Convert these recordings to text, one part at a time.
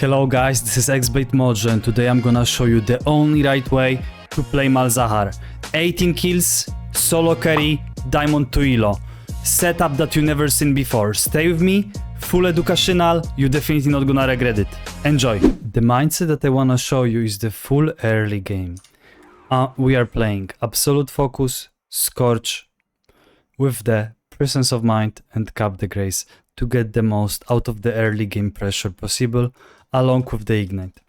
Hello guys, this is xblademojo and today I'm gonna show you the only right way to play MALZAHAR. 18 kills, solo carry, diamond 2 elo. Setup that you never seen before. Stay with me, full educational, you're definitely not gonna regret it. Enjoy! The mindset that I wanna show you is the full early game. We are playing Absolute Focus, Scorch, with the presence of mind and Cap the Grace to get the most out of the early game pressure possible, along with the Ignite.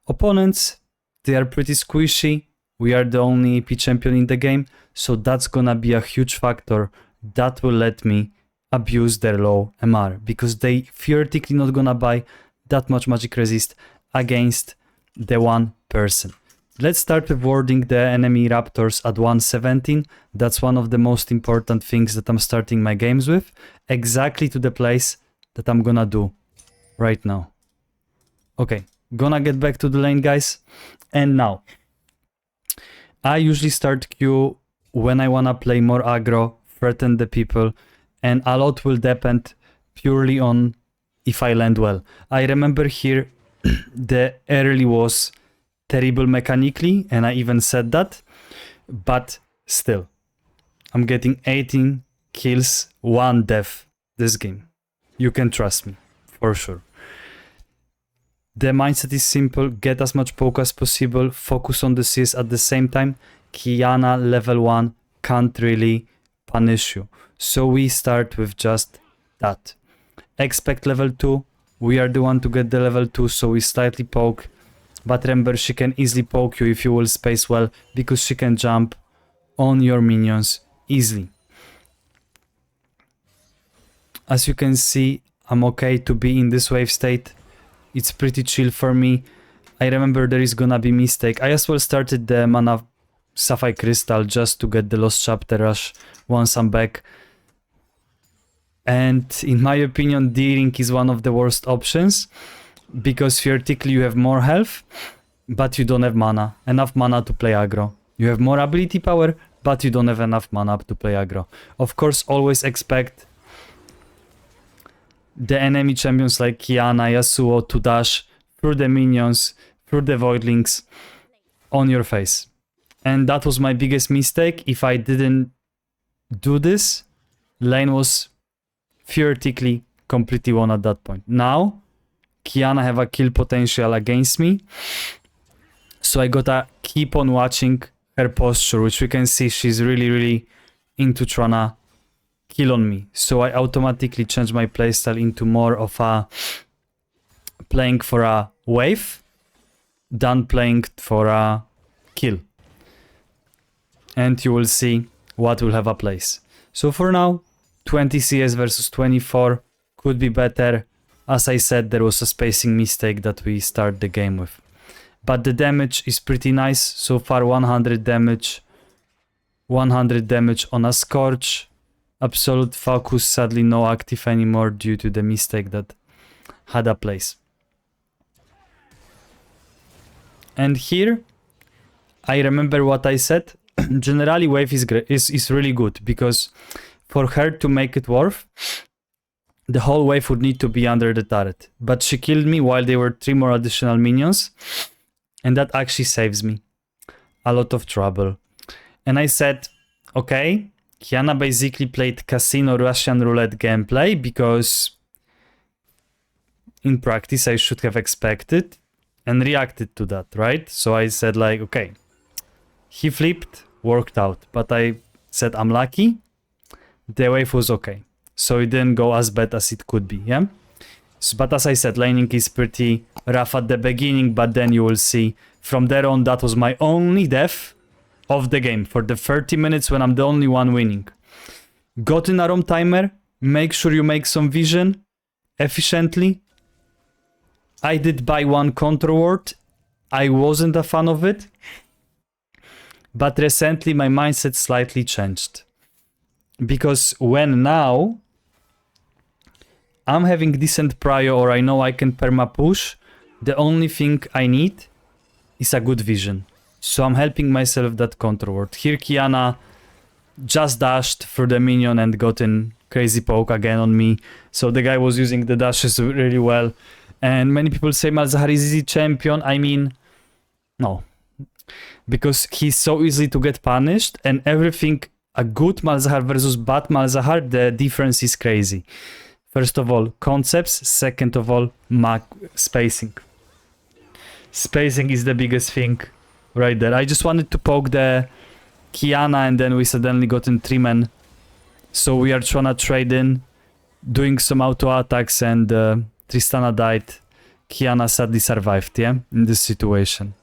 Opponents, they are pretty squishy. We are the only AP champion in the game, so that's gonna be a huge factor that will let me abuse their low MR, because they theoretically not gonna buy that much magic resist against the one person. Let's start with warding the enemy raptors at 117. That's one of the most important things that I'm starting my games with, exactly to the place that I'm gonna do right now. Okay, gonna get back to the lane, guys. And now, I usually start Q when I wanna play more aggro, threaten the people, and a lot will depend purely on if I land well. I remember here the early was terrible mechanically, and I even said that, but still, I'm getting 18 kills, 1 death this game. You can trust me, for sure. The mindset is simple, get as much poke as possible, focus on the CS at the same time. Qiyana level 1 can't really punish you. So we start with just that. Expect level 2, we are the one to get the level 2, so we slightly poke. But remember, she can easily poke you if you will space well, because she can jump on your minions easily. As you can see, I'm okay to be in this wave state. It's pretty chill for me. I remember there is gonna be mistake. I as well started the mana Sapphire Crystal just to get the Lost Chapter rush once I'm back. And in my opinion, D-Ring is one of the worst options, because theoretically you have more health, but you don't have mana, enough mana to play aggro. You have more ability power, but you don't have enough mana to play aggro. Of course, always expect the enemy champions like Qiyana, Yasuo to dash through the minions, through the voidlings on your face. And that was my biggest mistake. If I didn't do this, lane was theoretically completely won at that point. Now, Qiyana have a kill potential against me, so I gotta keep on watching her posture, which we can see she's really into tryna kill on me. So I automatically change my playstyle into more of a playing for a wave than playing for a kill. And you will see what will have a place. So for now, 20 CS versus 24 could be better. As I said, there was a spacing mistake that we start the game with. But the damage is pretty nice. So far 100 damage. 100 damage on a Scorch. Absolute Focus, sadly no active anymore due to the mistake that had a place. And here, I remember what I said. Generally wave is great, is really good, because for her to make it worth, the whole wave would need to be under the turret. But she killed me while there were 3 more additional minions. And that actually saves me a lot of trouble. And I said, okay, Qiyana basically played Casino Russian Roulette gameplay, because in practice I should have expected and reacted to that, right? So I said like, okay, he flipped, worked out. But I said, I'm lucky, the wave was okay. So it didn't go as bad as it could be, yeah? So, but as I said, laning is pretty rough at the beginning, but then you will see from there on, that was my only death of the game for the 30 minutes when I'm the only one winning. Got in a roam timer, make sure you make some vision efficiently. I did buy 1 counter ward. I wasn't a fan of it. But recently my mindset slightly changed. Because when now I'm having decent prio, or I know I can perma push, the only thing I need is a good vision. So I'm helping myself that counter ward. Here Qiyana just dashed through the minion and got in crazy poke again on me. So the guy was using the dashes really well. And many people say Malzahar is easy champion. I mean, no. Because he's so easy to get punished, and everything, a good Malzahar versus bad Malzahar, the difference is crazy. First of all, concepts. Second of all, spacing. Spacing is the biggest thing right there. I just wanted to poke the Kiana, and then we suddenly got in 3-man. So we are trying to trade in, doing some auto attacks, and Tristana died. Kiana sadly survived, yeah, in this situation.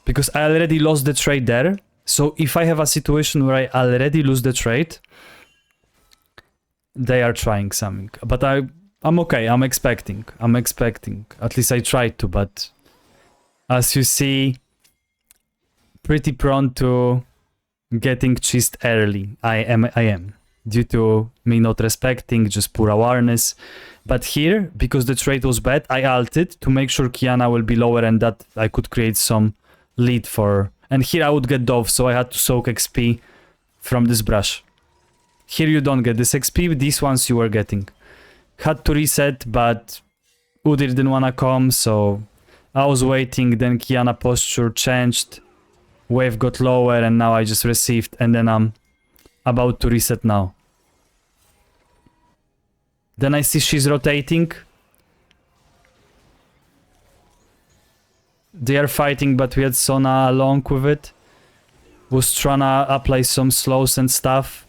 Because I already lost the trade there. So if I have a situation where I already lose the trade, they are trying something. But I'm okay. I'm expecting. At least I tried to, but as you see, pretty prone to getting cheesed early. I am. Due to me not respecting, just poor awareness. But here, because the trade was bad, I ulted to make sure Kiana will be lower and that I could create some lead for... And here I would get dove, so I had to soak XP from this brush. Here you don't get this XP, these ones you were getting. Had to reset, but Udyr didn't wanna come, so I was waiting, then Kiana posture changed, wave got lower, and now I just received, and then I'm about to reset now. Then I see she's rotating. They are fighting, but we had Sona along with it. Was trying to apply some slows and stuff.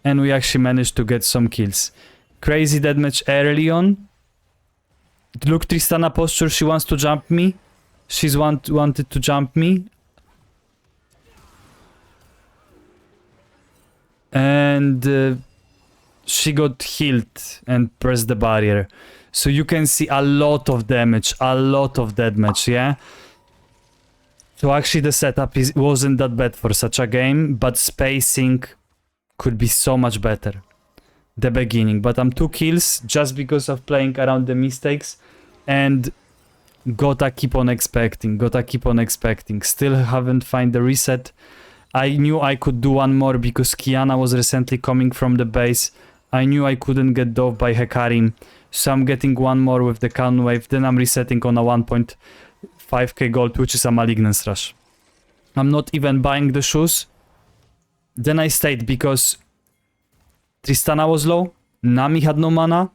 And we actually managed to get some kills. Crazy deathmatch early on. Look, Tristana posture, she wants to jump me. She's wanted to jump me. And she got healed and pressed the barrier. So you can see a lot of damage, yeah? So actually the setup wasn't that bad for such a game, but spacing could be so much better. The beginning, but I'm 2 kills just because of playing around the mistakes, and gotta keep on expecting, Still haven't found the reset. I knew I could do one more because Kiana was recently coming from the base. I knew I couldn't get dove by Hekarim. So I'm getting one more with the cannon wave, then I'm resetting on a 1.5k gold, which is a Malignance Rush. I'm not even buying the shoes. Then I stayed because Tristana was low, Nami had no mana,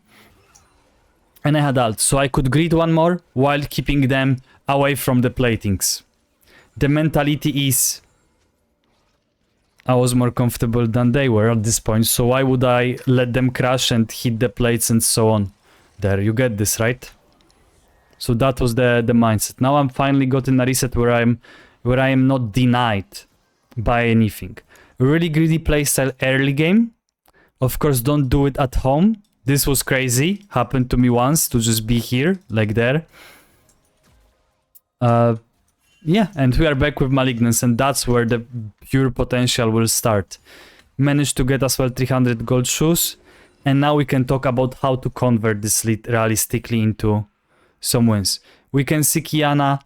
and I had ult, so I could greet one more while keeping them away from the platings. The mentality is I was more comfortable than they were at this point, so why would I let them crash and hit the plates and so on? There, you get this, right? So that was the mindset. Now I'm finally gotten a reset where I am not denied by anything. Really greedy playstyle early game. Of course, don't do it at home. This was crazy. Happened to me once to just be here, like there. Yeah, and we are back with Malignance, and that's where the pure potential will start. Managed to get as well 300 gold shoes, and now we can talk about how to convert this lead realistically into some wins. We can see Kiana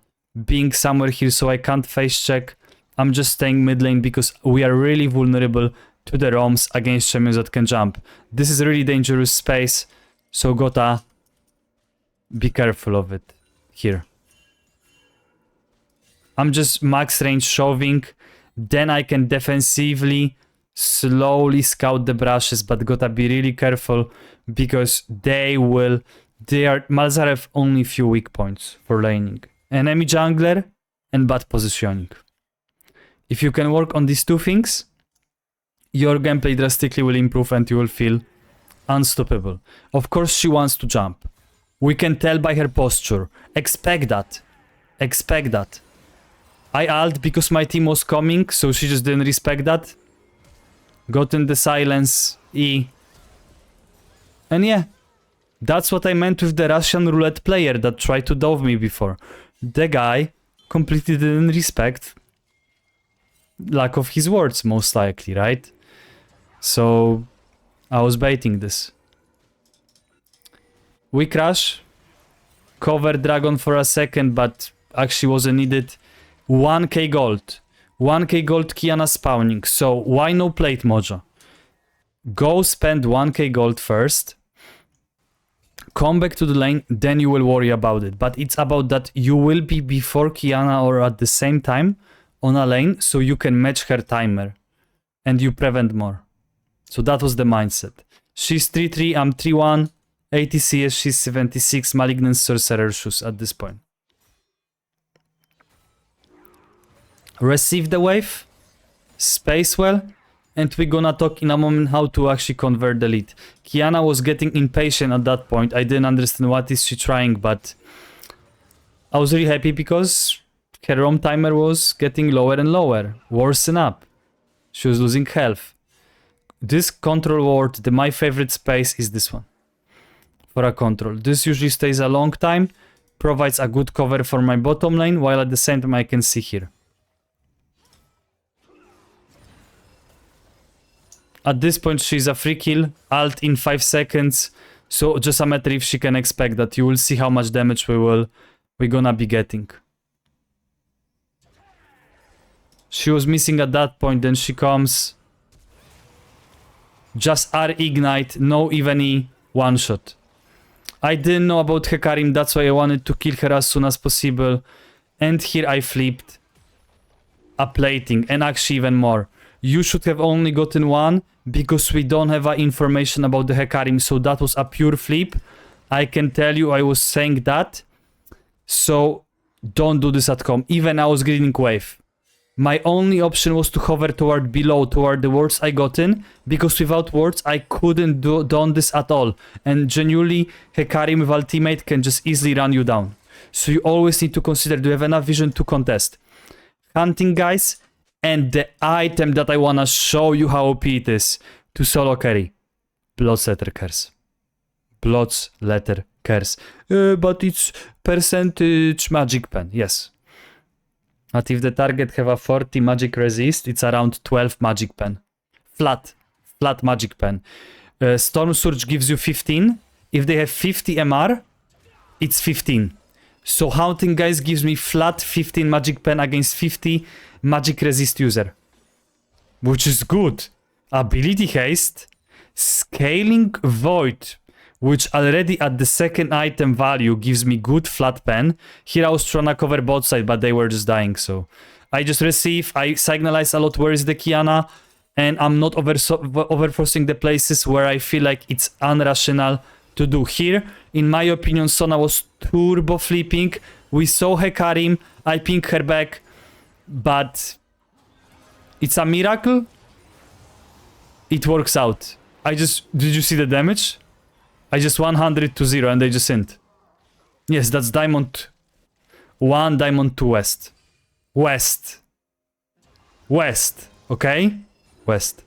being somewhere here, so I can't face check. I'm just staying mid lane because we are really vulnerable to the roams against champions that can jump. This is a really dangerous space, so gotta be careful of it here. I'm just max range shoving, then I can defensively slowly scout the brushes, but gotta be really careful because Malzahar have only few weak points for laning. Enemy jungler and bad positioning. If you can work on these two things, your gameplay drastically will improve and you will feel unstoppable. Of course she wants to jump. We can tell by her posture. Expect that. I ult because my team was coming, so she just didn't respect that. Got in the silence, E. And yeah, that's what I meant with the Russian roulette player that tried to dove me before. The guy completely didn't respect lack of his words, most likely, right? So I was baiting this. We crash. Cover dragon for a second, but actually wasn't needed. 1k gold. 1k gold Kiana spawning. So why no plate mojo? Go spend 1k gold first. Come back to the lane, then you will worry about it. But it's about that you will be before Qiyana or at the same time on a lane, so you can match her timer. And you prevent more. So that was the mindset. She's 3-3, I'm 3-1. 80 CS, she's 76. Malignant Sorcerer shoes at this point. Receive the wave. Space well. And we're gonna talk in a moment how to actually convert the lead. Qiyana was getting impatient at that point. I didn't understand what is she trying, but I was really happy because her roam timer was getting lower and lower. Worsen up. She was losing health. This control ward, my favorite space is this one. For a control. This usually stays a long time. Provides a good cover for my bottom lane, while at the same time I can see here. At this point she's a free kill. Ult in 5 seconds. So just a matter if she can expect that. You will see how much damage we're gonna be getting. She was missing at that point, then she comes. Just R ignite, no even E, one shot. I didn't know about Hecarim, that's why I wanted to kill her as soon as possible. And here I flipped a plating, and actually even more. You should have only gotten one, because we don't have information about the Hecarim, so that was a pure flip. I can tell you I was saying that. So don't do this at home. Even I was greeting wave. My only option was to hover toward below, toward the wards I got in, because without wards I couldn't done this at all. And genuinely, Hecarim with ultimate can just easily run you down. So you always need to consider, do you have enough vision to contest? Hunting guys, and the item that I wanna show you how OP it is to solo carry. Bloodletter Curse. Bloodletter Curse. But it's percentage magic pen, yes. But if the target have a 40 magic resist, it's around 12 magic pen. Flat magic pen. Storm Surge gives you 15. If they have 50 MR, it's 15. So Haunting Guys gives me flat 15 magic pen against 50 magic resist user. Which is good. Ability Haste. Scaling Void, which already at the second item value gives me good flat pen. Here I was trying to cover both sides, but they were just dying, so I just receive, I signalize a lot where is the Qiyana, and I'm not overforcing the places where I feel like it's unrational to do. Here, in my opinion, Sona was turbo flipping. We saw Hecarim, I ping her back, but it's a miracle. It works out. Did you see the damage? I just 100 to 0 and they just sent. Yes, that's diamond 1, diamond 2 west. West, okay? West.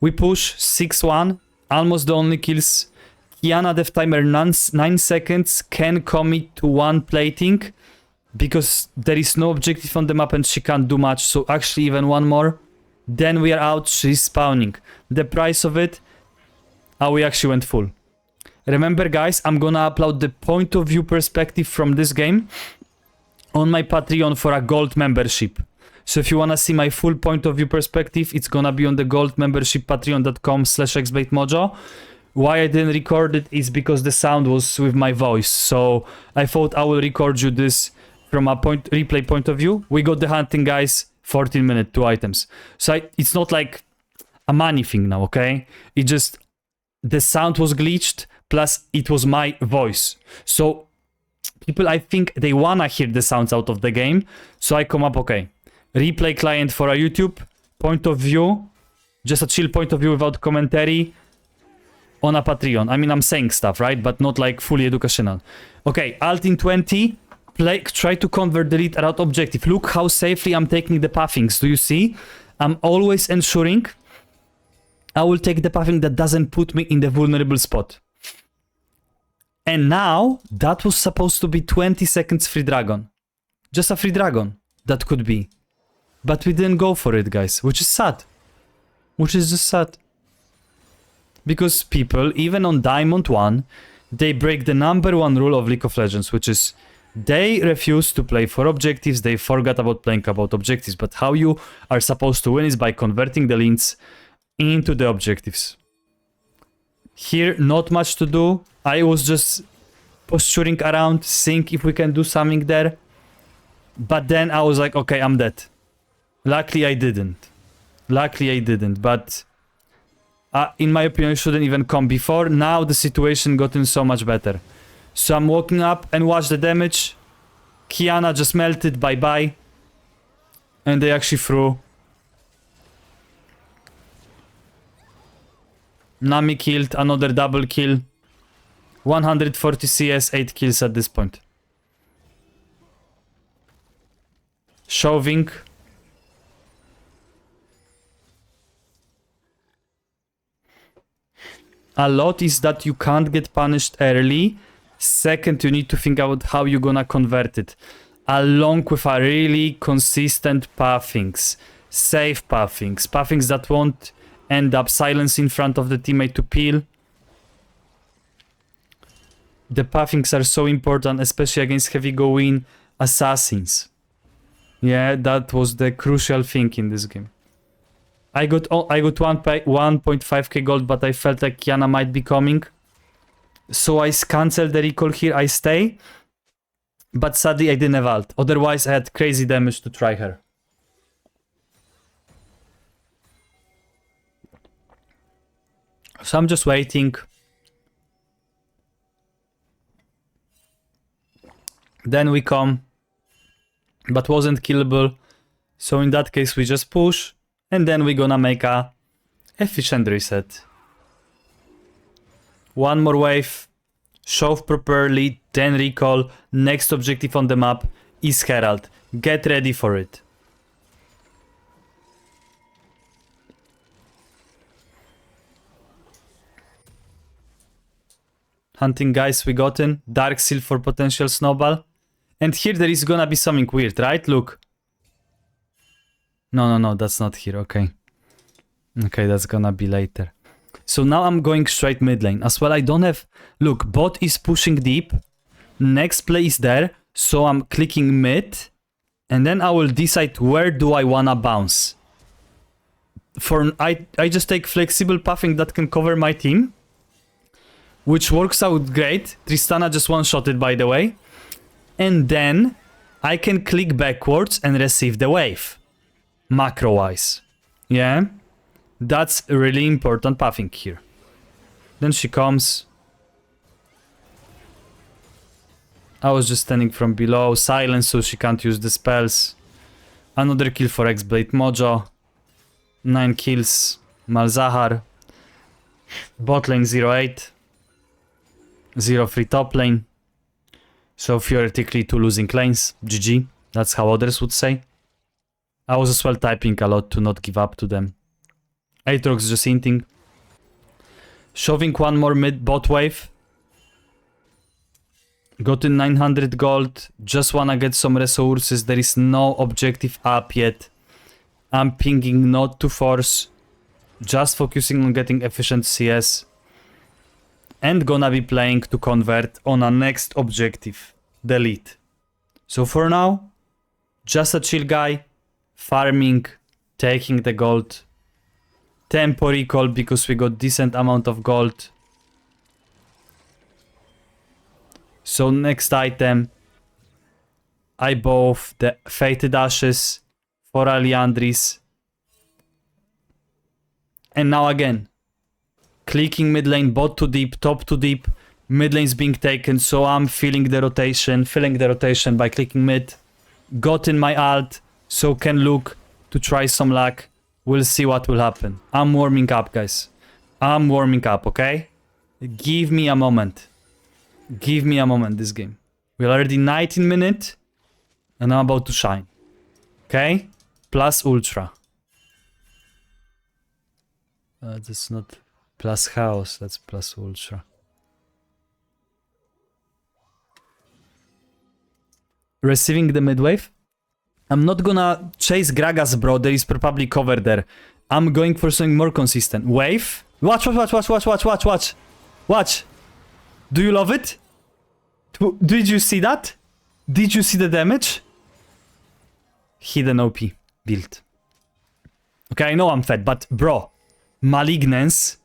We push 6-1, almost the only kills. Qiyana death timer 9 seconds, can commit to 1 plating because there is no objective on the map and she can't do much, so actually even one more. Then we are out, she's spawning. The price of it, we actually went full. Remember guys, I'm gonna upload the point of view perspective from this game on my Patreon for a gold membership. So if you wanna see my full point of view perspective, it's gonna be on the gold membership, patreon.com/xblademojo. Why I didn't record it is because the sound was with my voice. So I thought I will record you this from a replay point of view. We got the hunting guys, 14 minutes, 2 items. So it's not like a money thing now, okay? It just... the sound was glitched, plus it was my voice. So people, I think they wanna hear the sounds out of the game. So I come up, okay, replay client for a YouTube, point of view, just a chill point of view without commentary on a Patreon. I mean, I'm saying stuff, right? But not like fully educational. Okay, alt in 20, try to convert the lead around objective. Look how safely I'm taking the pathings. Do you see? I'm always ensuring I will take the pathing that doesn't put me in the vulnerable spot. And now, that was supposed to be 20 seconds free dragon. Just a free dragon, that could be. But we didn't go for it, guys, which is sad. Which is just sad. Because people, even on Diamond 1, they break the #1 rule of League of Legends, which is they refuse to play for objectives, they forgot about playing about objectives. But how you are supposed to win is by converting the lanes into the objectives. Here, not much to do. I was just posturing around, seeing if we can do something there. But then I was like, okay, I'm dead. Luckily I didn't. But in my opinion, it shouldn't even come before. Now the situation gotten so much better. So I'm walking up and watch the damage. Kiana just melted, bye-bye. And they actually threw. Nami killed, another double kill. 140 CS, 8 kills at this point. Shoving. A lot is that you can't get punished early. Second, you need to think about how you're gonna convert it. Along with a really consistent pathings. Safe pathings. Pathings that won't end up silence in front of the teammate to peel. The pathings are so important, especially against heavy going assassins. Yeah, that was the crucial thing in this game. I got 1.5k gold, but I felt like Kiana might be coming. So I cancelled the recall here, I stay. But sadly I didn't have ult. Otherwise I had crazy damage to try her. So I'm just waiting. Then we come. But wasn't killable. So in that case we just push. And then we're gonna make a efficient reset. One more wave. Shove properly. Then recall. Next objective on the map is Herald. Get ready for it. Hunting guys we gotten. Dark Seal for potential snowball. And here there is gonna be something weird, right? Look. No, that's not here, okay. Okay, that's gonna be later. So now I'm going straight mid lane. As well, I don't have... Look, bot is pushing deep. Next play is there. So I'm clicking mid. And then I will decide where do I wanna bounce. I just take flexible pathing that can cover my team. Which works out great. Tristana just one-shotted, by the way. And then I can click backwards and receive the wave. Macro-wise. Yeah? That's a really important pathing here. Then she comes. I was just standing from below. Silence, so she can't use the spells. Another kill for xblademojo. 9 kills. MALZAHAR. Bot lane 0-8. 0-3 top lane. So theoretically 2 losing lanes. GG. That's how others would say. I was as well typing a lot to not give up to them. Aatrox just hinting. Shoving one more mid bot wave. Gotten 900 gold. Just wanna get some resources. There is no objective up yet. I'm pinging not to force. Just focusing on getting efficient CS. And gonna be playing to convert on a next objective. Delete. So for now, just a chill guy. Farming. Taking the gold. Tempo recall because we got decent amount of gold. So next item. I both the Fated Ashes for Aliandris. And now again. Clicking mid lane, bot too deep, top too deep. Mid lane's being taken, so I'm feeling the rotation by clicking mid. Got in my ult, so can look to try some luck. We'll see what will happen. I'm warming up, guys. I'm warming up, okay? Give me a moment. Give me a moment, this game. We're already 19 minutes, and I'm about to shine. Okay? Plus ultra. That's not plus house, that's plus ultra. Receiving the mid wave. I'm not gonna chase Gragas, bro. There is probably cover there. I'm going for something more consistent. Wave. Watch. Watch. Do you love it? Did you see that? Did you see the damage? Hidden OP build. Okay, I know I'm fed, but bro. Malignance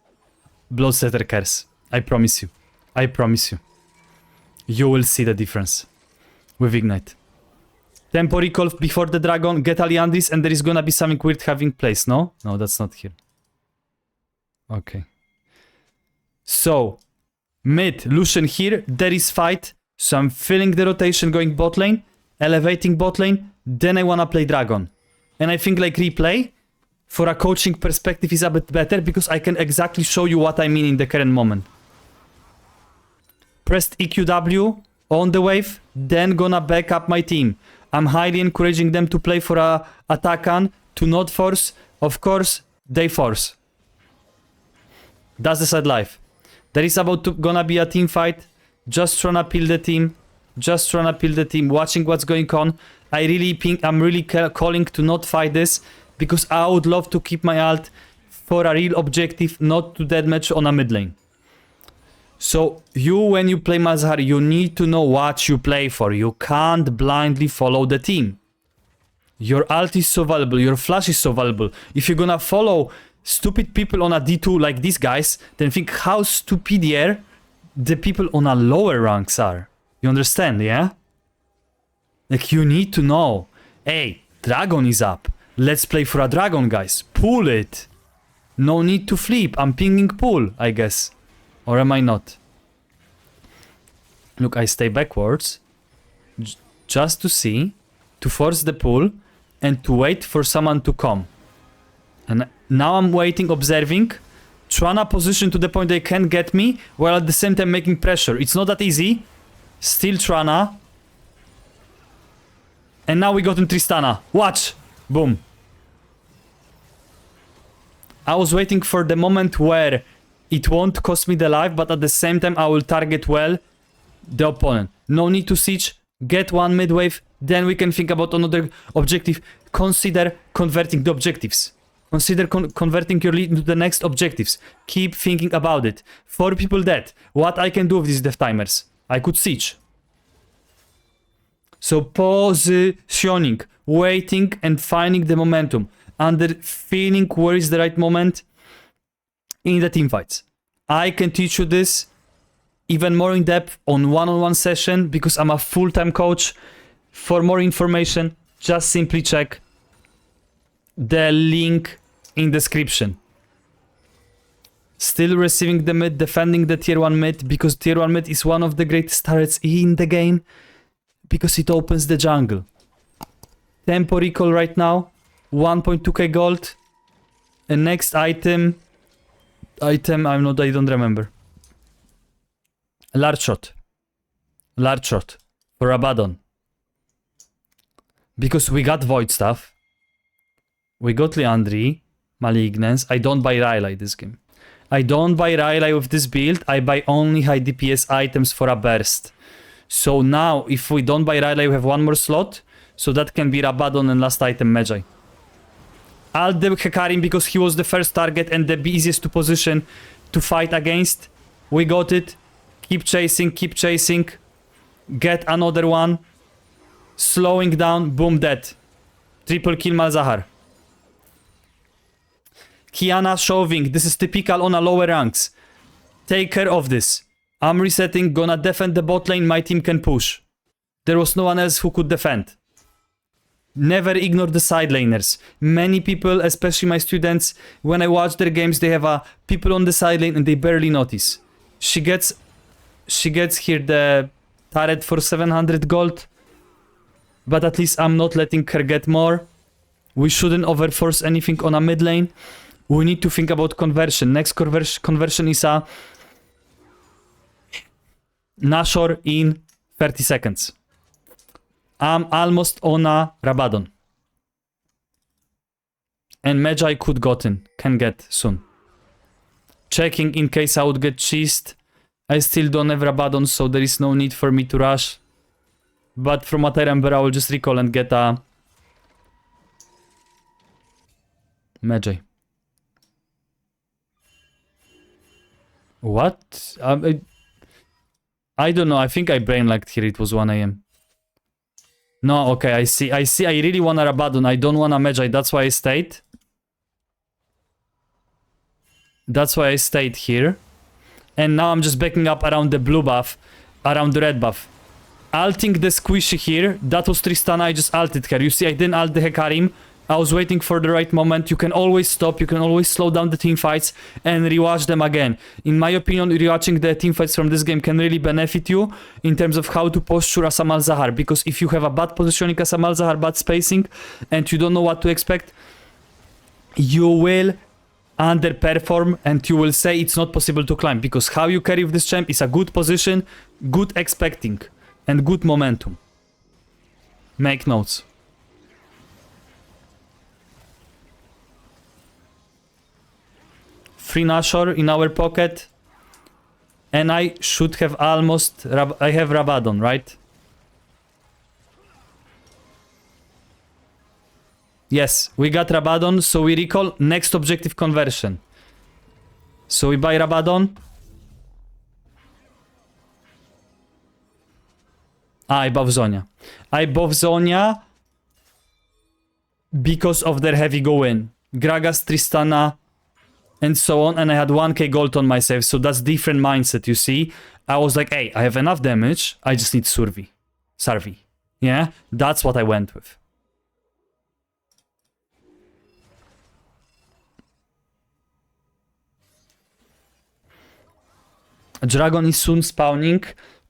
Bloodsetter Curse. I promise you. I promise you. You will see the difference with Ignite. Tempo recall before the dragon, get Aliandris, and there is gonna be something weird having place, no? No, that's not here. Okay. So, mid, Lucian here, there is fight, so I'm feeling the rotation going bot lane, elevating bot lane, then I wanna play dragon. And I think like replay, for a coaching perspective is a bit better, because I can exactly show you what I mean in the current moment. Pressed EQW on the wave, then gonna back up my team. I'm highly encouraging them to play for a attack on, to not force. Of course, they force. That's the sad life. There is about to gonna be a team fight. Just tryna peel the team. Just tryna peel the team. Watching what's going on. I'm really calling to not fight this, because I would love to keep my ult for a real objective, not to deathmatch on a mid lane. So you, when you play Malzahar, you need to know what you play for. You can't blindly follow the team. Your ult is so valuable, your flash is so valuable. If you're gonna follow stupid people on a D2 like these guys, then think how stupider the people on a lower ranks are. You understand, yeah? Like, you need to know, hey, dragon is up. Let's play for a dragon, guys. Pull it. No need to flip. I'm pinging pull, I guess. Or am I not? Look, I stay backwards. Just to see. To force the pull. And to wait for someone to come. And now I'm waiting, observing. Trying position to the point they can't get me. While at the same time making pressure. It's not that easy. Still trying. And now we got in Tristana. Watch. Boom. I was waiting for the moment where it won't cost me the life, but at the same time I will target well the opponent. No need to siege, get one mid wave, then we can think about another objective. Consider converting the objectives. Consider converting your lead into the next objectives. Keep thinking about it. 4 people dead. What I can do with these death timers? I could siege. So positioning, waiting and finding the momentum. Under feeling where is the right moment in the team fights. I can teach you this even more in depth on one-on-one session, because I'm a full-time coach. For more information, just simply check the link in description. Still receiving the mid, defending the tier 1 mid, because tier 1 mid is one of the greatest turrets in the game, because it opens the jungle. Tempo recall right now, 1.2k gold. And next item, I don't remember. Large shot for Abaddon. Because we got void stuff. We got Leandri, Malignance. I don't buy Rylai this game. I don't buy Rylai with this build. I buy only high DPS items for a burst. So now, if we don't buy Rylai, we have one more slot. So that can be Abaddon and last item Magi. I'll do Hekarim because he was the first target and the easiest to position to fight against. We got it. Keep chasing, keep chasing. Get another one. Slowing down, boom, dead. Triple kill Malzahar. Kiana shoving, this is typical on a lower ranks. Take care of this. I'm resetting, gonna defend the bot lane, my team can push. There was no one else who could defend. Never ignore the side laners. Many people, especially my students, when I watch their games, they have people on the side lane and they barely notice. She gets here the turret for 700 gold. But at least I'm not letting her get more. We shouldn't overforce anything on a mid lane. We need to think about conversion. Next conversion is a Nashor in 30 seconds. I'm almost on a Rabadon. And Magi can get soon. Checking in case I would get cheesed. I still don't have Rabadon, so there is no need for me to rush. But from what I remember, I will just recall and get a Magi. What? I don't know. I think I brain lagged here. It was 1 AM. No, okay. I see. I really want a Rabadon. I don't want a Magi. That's why I stayed. That's why I stayed here. And now I'm just backing up around the blue buff, around the red buff. Alting the squishy here. That was Tristana, I just alted her. You see, I didn't alt the Hekarim. I was waiting for the right moment. You can always stop, you can always slow down the teamfights and rewatch them again. In my opinion, rewatching the teamfights from this game can really benefit you in terms of how to posture as a Malzahar. Because if you have a bad positioning as a Malzahar, bad spacing, and you don't know what to expect, you will underperform and you will say it's not possible to climb. Because how you carry with this champ is a good position, good expecting, and good momentum. Make notes. Free Nashor in our pocket. And I should have almost... I have Rabadon, right? Yes, we got Rabadon, so we recall next objective conversion. So we buy Rabadon. I buff Zonia. I buff Zonia because of their heavy go-in. Gragas, Tristana, and so on, and I had 1k gold on myself, so that's different mindset, you see? I was like, hey, I have enough damage, I just need Sarvi. Yeah? That's what I went with. Dragon is soon spawning.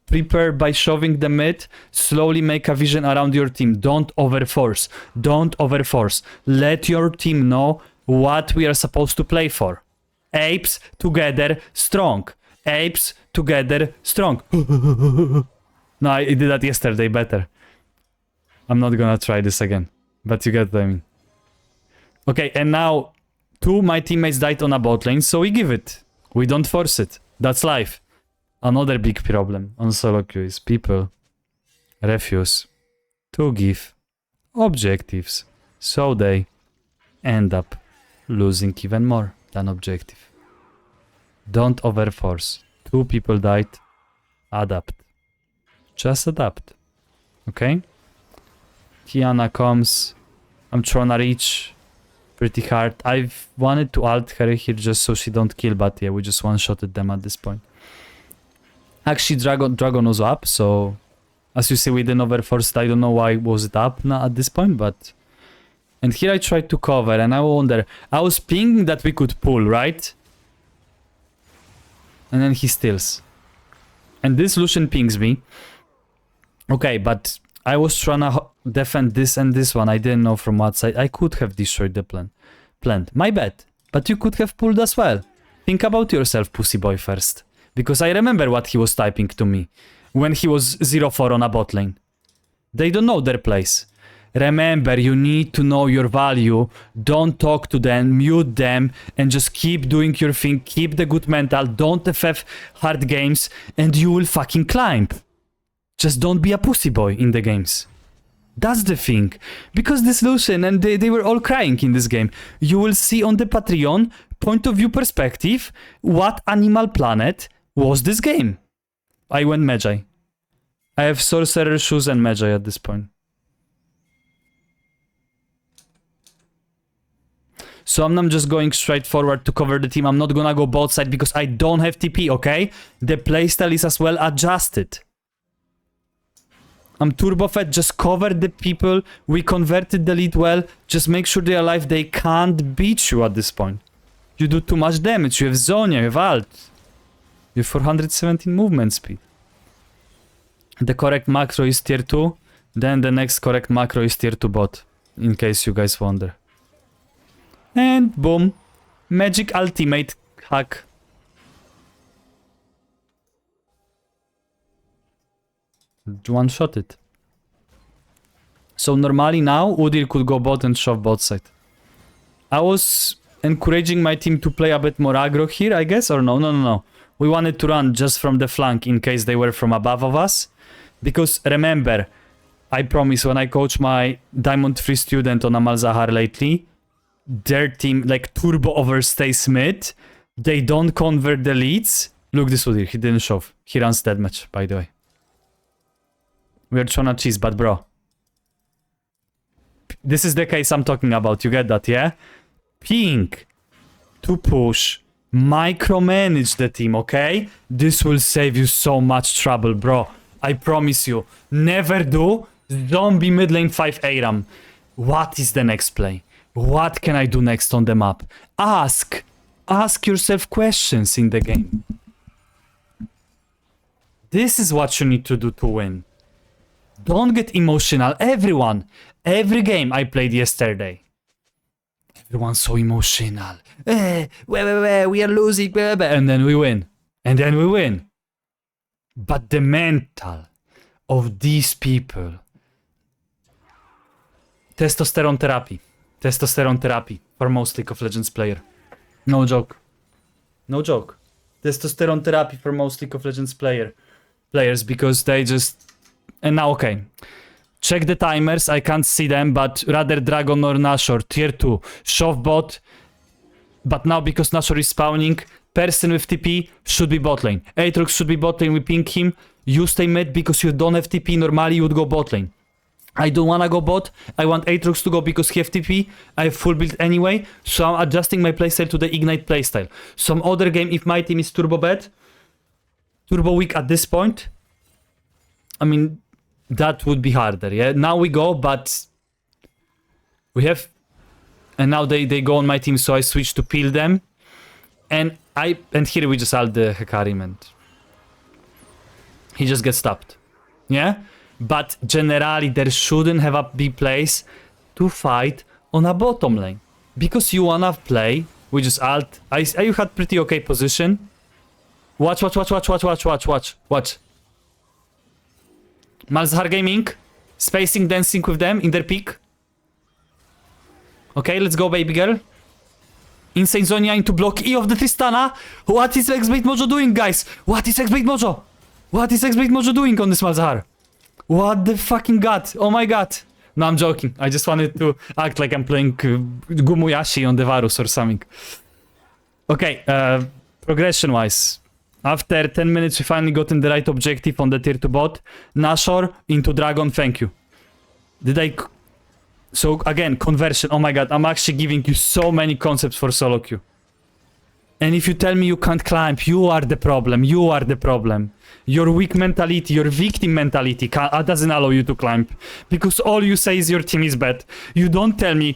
Prepare by shoving the mid. Slowly make a vision around your team. Don't overforce. Don't overforce. Let your team know what we are supposed to play for. Apes together strong. Apes together strong. No, I did that yesterday better. I'm not gonna try this again. But you get what I mean. Okay, and now my teammates died on a bot lane, so we give it. We don't force it. That's life. Another big problem on solo queue is people refuse to give objectives, so they end up losing even more than objective. Don't overforce. 2 people died. Adapt. Just adapt. Okay? Kiana comes. I'm trying to reach pretty hard. I've wanted to ult her here just so she don't kill, but yeah, we just one-shotted them at this point. Actually, Dragon was up, so as you see, we didn't overforce. I don't know why was it up now at this point, but... And here I tried to cover, and I wonder... I was pinging that we could pull, right? And then he steals. And this Lucian pings me. Okay, but I was trying to defend this and this one. I didn't know from what side. I could have destroyed the plant. My bad. But you could have pulled as well. Think about yourself, pussy boy, first. Because I remember what he was typing to me when he was 0-4 on a bot lane. They don't know their place. Remember, you need to know your value. Don't talk to them, mute them, and just keep doing your thing. Keep the good mental. Don't FF hard games, and you will fucking climb. Just don't be a pussy boy in the games. That's the thing. Because this Lucian, and they were all crying in this game. You will see on the Patreon, point of view perspective, what Animal Planet was this game. I went Magi. I have Sorcerer, Shoes, and Magi at this point. So I'm just going straight forward to cover the team. I'm not gonna go both sides because I don't have TP, okay? The playstyle is as well adjusted. I'm turbo fed, just cover the people. We converted the lead well. Just make sure they're alive. They can't beat you at this point. You do too much damage. You have Zonia, you have ult. You have 417 movement speed. The correct macro is tier 2. Then the next correct macro is tier 2 bot. In case you guys wonder. And boom. Magic ultimate hack. One-shot it. So normally now, Udyr could go bot and shove bot side. I was encouraging my team to play a bit more aggro here, I guess, or no? No. We wanted to run just from the flank in case they were from above of us. Because remember, I promise when I coach my Diamond 3 student on a Malzahar lately, their team like turbo overstays mid, they don't convert the leads. Look this Udyr, he didn't shove. He runs deathmatch, by the way. We're trying to cheese, but bro. This is the case I'm talking about, you get that, yeah? Pink to push Micromanage the team, okay? This will save you so much trouble, bro. I promise you. Never do zombie mid lane 5 ARAM. What is the next play? What can I do next on the map? Ask yourself questions in the game. This is what you need to do to win. Don't get emotional. Everyone. Every game I played yesterday. Everyone's so emotional. We are losing. And then we win. And then we win. But the mental of these people. Testosterone therapy. Testosterone therapy for most League of Legends player. No joke. No joke. Testosterone therapy for most League of Legends players because they just... And now, okay. Check the timers, I can't see them, but rather Dragon or Nashor, tier 2. Shove bot, but now because Nashor is spawning, person with TP should be bot lane. Aatrox should be bot lane, we ping him. You stay mid because you don't have TP, normally you would go bot lane. I don't wanna go bot, I want Aatrox to go because he have TP, I have full build anyway, so I'm adjusting my playstyle to the Ignite playstyle. Some other game, if my team is turbo bad, turbo weak at this point, I mean, that would be harder, yeah? Now we go, but we have... And now they go on my team, so I switch to peel them. And here we just ult the Hecarim and... He just gets stopped. Yeah? But generally there shouldn't have a big place to fight on a bottom lane. Because you wanna play, we just ult... You had pretty okay position. Watch. Malzahar Gaming, spacing, dancing with them in their peak. Okay, let's go, baby girl. Insane Zonia into block E of the Tristana. What is xblademojo doing, guys? What is xblademojo doing on this Malzahar? What the fucking god? Oh my god. No, I'm joking. I just wanted to act like I'm playing Gumuyashi on the Varus or something. Okay, progression-wise. After 10 minutes, we finally gotten the right objective on the tier 2 bot. Nashor into Dragon, thank you. So again, conversion. Oh my god, I'm actually giving you so many concepts for solo queue. And if you tell me you can't climb, you are the problem. Your weak mentality, your victim mentality doesn't allow you to climb. Because all you say is your team is bad. You don't tell me...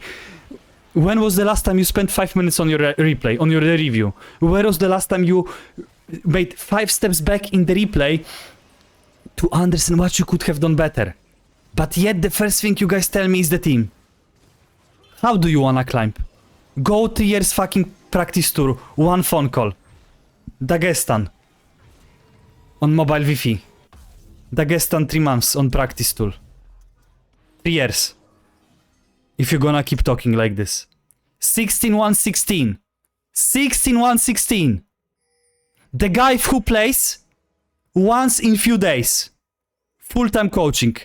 When was the last time you spent 5 minutes on your replay, on your review? Where was the last time you... made 5 steps back in the replay to understand what you could have done better. But yet the first thing you guys tell me is the team. How do you wanna climb? Go 3 years fucking practice tour, 1 phone call. Dagestan. On mobile Wi-Fi. Dagestan 3 months on practice tool. 3 years. If you're gonna keep talking like this. 16-1-16. 16-1-16. The guy who plays once in few days. Full-time coaching.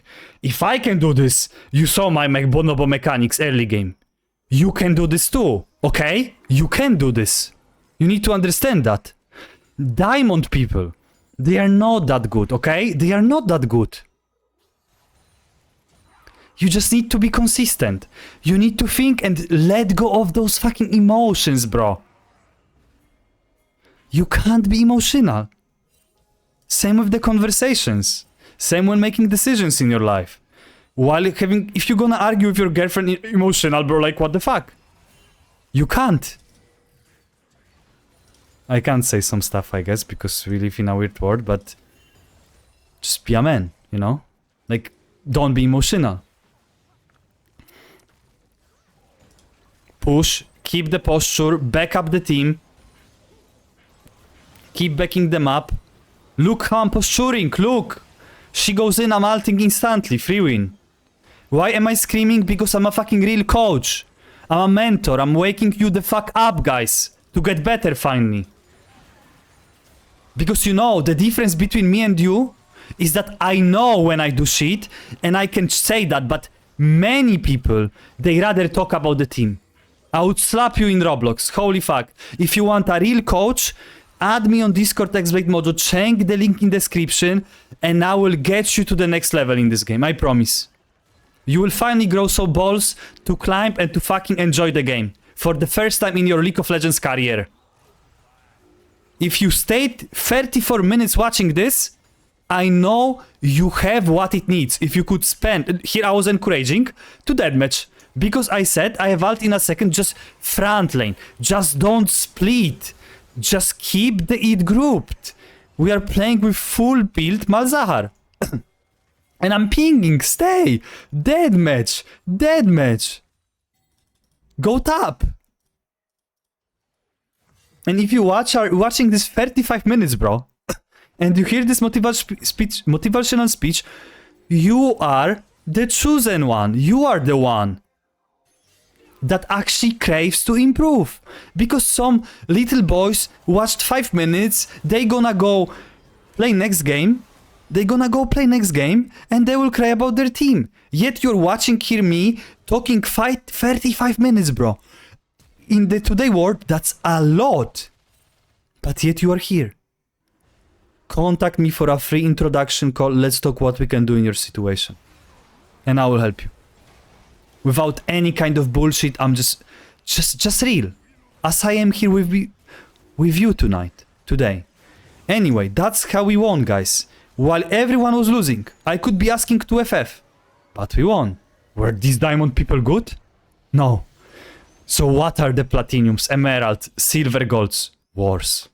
If I can do this, you saw my bonobo mechanics early game. You can do this too, okay? You can do this. You need to understand that. Diamond people, they are not that good, okay? They are not that good. You just need to be consistent. You need to think and let go of those fucking emotions, bro. You can't be emotional. Same with the conversations. Same when making decisions in your life. If you're gonna argue with your girlfriend emotional, bro, like what the fuck? You can't. I can't say some stuff, I guess, because we live in a weird world, but just be a man, you know? Like, don't be emotional. Push, keep the posture, back up the team. Keep backing them up. Look how I'm posturing, look! She goes in, I'm ulting instantly, free win. Why am I screaming? Because I'm a fucking real coach. I'm a mentor, I'm waking you the fuck up, guys. To get better, finally. Because you know, the difference between me and you is that I know when I do shit, and I can say that, but many people, they rather talk about the team. I would slap you in Roblox, holy fuck. If you want a real coach, add me on Discord xblademojo, check the link in description, and I will get you to the next level in this game, I promise. You will finally grow so balls to climb and to fucking enjoy the game. For the first time in your League of Legends career. if you stayed 34 minutes watching this, I know you have what it needs. If you could spend... Here I was encouraging to deathmatch. Because I said I have ult in a second, just front lane. Just don't split. Just keep the it grouped. We are playing with full build Malzahar. And I'm pinging, stay. Deathmatch. Deathmatch. Go top. And if you are watching this 35 minutes, bro, and you hear this motivational speech, you are the chosen one. You are the one that actually craves to improve. Because some little boys watched 5 minutes, they gonna go play next game, and they will cry about their team. Yet you're watching here me talking 35 minutes, bro. In the today world, that's a lot. But yet you are here. Contact me for a free introduction call. Let's talk what we can do in your situation. And I will help you. Without any kind of bullshit, I'm just real. As I am here with you today. Anyway, that's how we won, guys. While everyone was losing, I could be asking to FF. But we won. Were these diamond people good? No. So what are the platinums, emerald, silver, golds? Worse.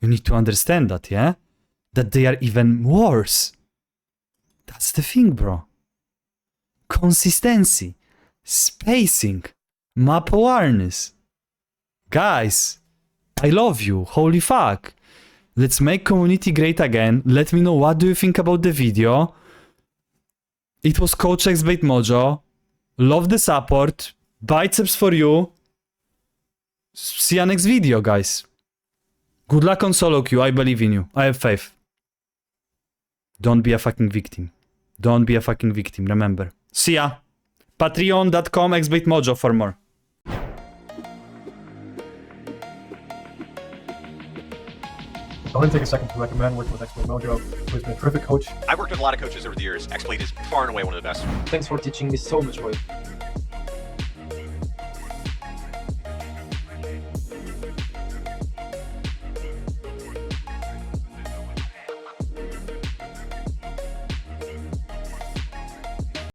You need to understand that, yeah? That they are even worse. That's the thing, bro. Consistency, spacing, map awareness. Guys, I love you. Holy fuck. Let's make community great again. Let me know what do you think about the video. It was Coach xblademojo. Love the support. Biceps for you. See you next video, guys. Good luck on solo queue. I believe in you. I have faith. Don't be a fucking victim. Don't be a fucking victim, remember. See ya. Patreon.com xblademojo for more. I want to take a second to recommend working with xblademojo, who's been a terrific coach. I've worked with a lot of coaches over the years. xBlade is far and away one of the best. Thanks for teaching me so much, Roy.